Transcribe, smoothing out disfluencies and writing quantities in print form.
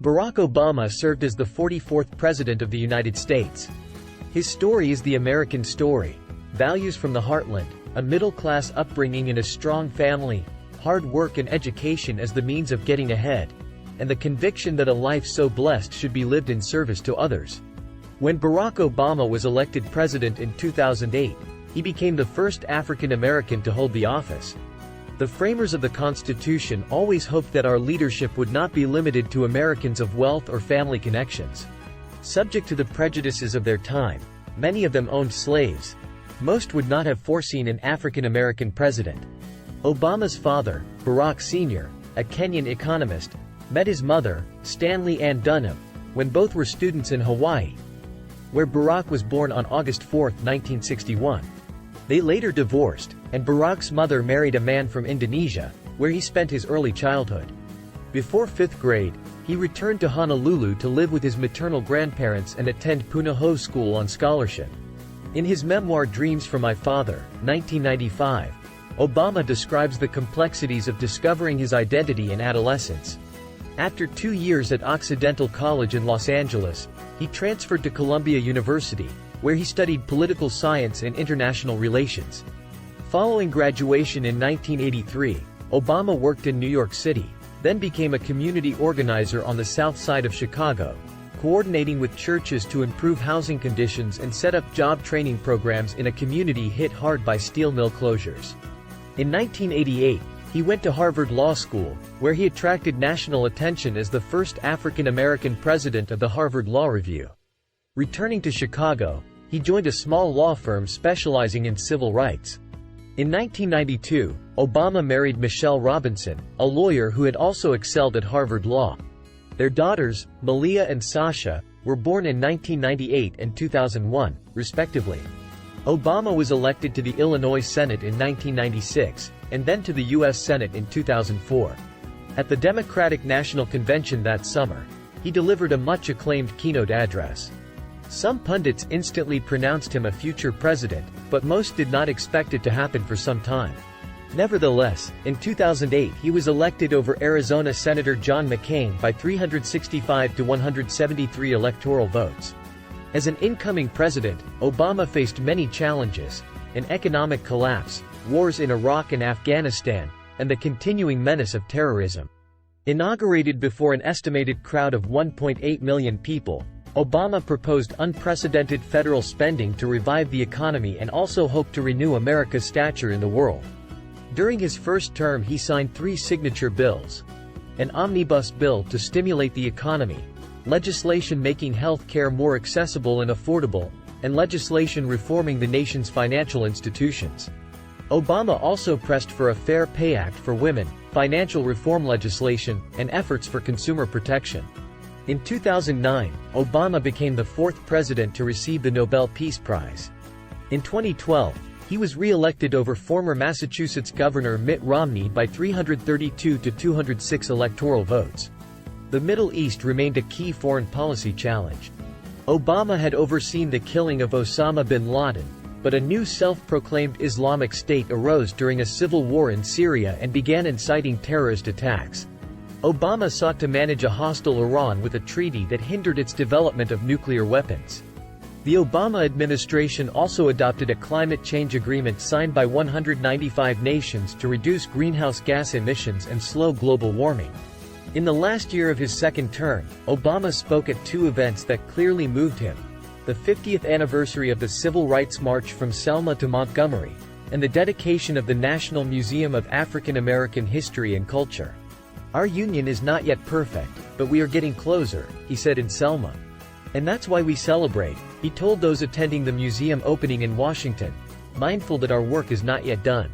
Barack Obama served as the 44th President of the United States. His story is the American story. Values from the heartland, a middle-class upbringing in a strong family, hard work and education as the means of getting ahead, and the conviction that a life so blessed should be lived in service to others. When Barack Obama was elected president in 2008, he became the first African American to hold the office. The framers of the Constitution always hoped that our leadership would not be limited to Americans of wealth or family connections. Subject to the prejudices of their time, many of them owned slaves. Most would not have foreseen an African American president. Obama's father, Barack Sr., a Kenyan economist, met his mother, Stanley Ann Dunham, when both were students in Hawaii, where Barack was born on August 4, 1961. They later divorced, and Barack's mother married a man from Indonesia, where he spent his early childhood. Before 5th grade, he returned to Honolulu to live with his maternal grandparents and attend Punahou School on scholarship. In his memoir Dreams for My Father, 1995, Obama describes the complexities of discovering his identity in adolescence. After 2 years at Occidental College in Los Angeles, he transferred to Columbia University, where he studied political science and international relations. Following graduation in 1983, Obama worked in New York City, then became a community organizer on the south side of Chicago, coordinating with churches to improve housing conditions and set up job training programs in a community hit hard by steel mill closures. In 1988, he went to Harvard Law School, where he attracted national attention as the first African American president of the Harvard Law Review. Returning to Chicago, he joined a small law firm specializing in civil rights. In 1992, Obama married Michelle Robinson, a lawyer who had also excelled at Harvard Law. Their daughters, Malia and Sasha, were born in 1998 and 2001, respectively. Obama was elected to the Illinois Senate in 1996, and then to the U.S. Senate in 2004. At the Democratic National Convention that summer, he delivered a much-acclaimed keynote address. Some pundits instantly pronounced him a future president, but most did not expect it to happen for some time. Nevertheless, in 2008 he was elected over Arizona Senator John McCain by 365 to 173 electoral votes. As an incoming president, Obama faced many challenges: an economic collapse, wars in Iraq and Afghanistan, and the continuing menace of terrorism. Inaugurated before an estimated crowd of 1.8 million people, Obama proposed unprecedented federal spending to revive the economy and also hoped to renew America's stature in the world. During his first term he signed 3 signature bills: an omnibus bill to stimulate the economy, legislation making health care more accessible and affordable, and legislation reforming the nation's financial institutions. Obama also pressed for a Fair Pay Act for women, financial reform legislation, and efforts for consumer protection. In 2009, Obama became the 4th president to receive the Nobel Peace Prize. In 2012, he was re-elected over former Massachusetts Governor Mitt Romney by 332 to 206 electoral votes. The Middle East remained a key foreign policy challenge. Obama had overseen the killing of Osama bin Laden, but a new self-proclaimed Islamic State arose during a civil war in Syria and began inciting terrorist attacks. Obama sought to manage a hostile Iran with a treaty that hindered its development of nuclear weapons. The Obama administration also adopted a climate change agreement signed by 195 nations to reduce greenhouse gas emissions and slow global warming. In the last year of his second term, Obama spoke at 2 events that clearly moved him: the 50th anniversary of the Civil Rights March from Selma to Montgomery, and the dedication of the National Museum of African American History and Culture. "Our union is not yet perfect, but we are getting closer," he said in Selma. "And that's why we celebrate," he told those attending the museum opening in Washington, mindful that our work is not yet done.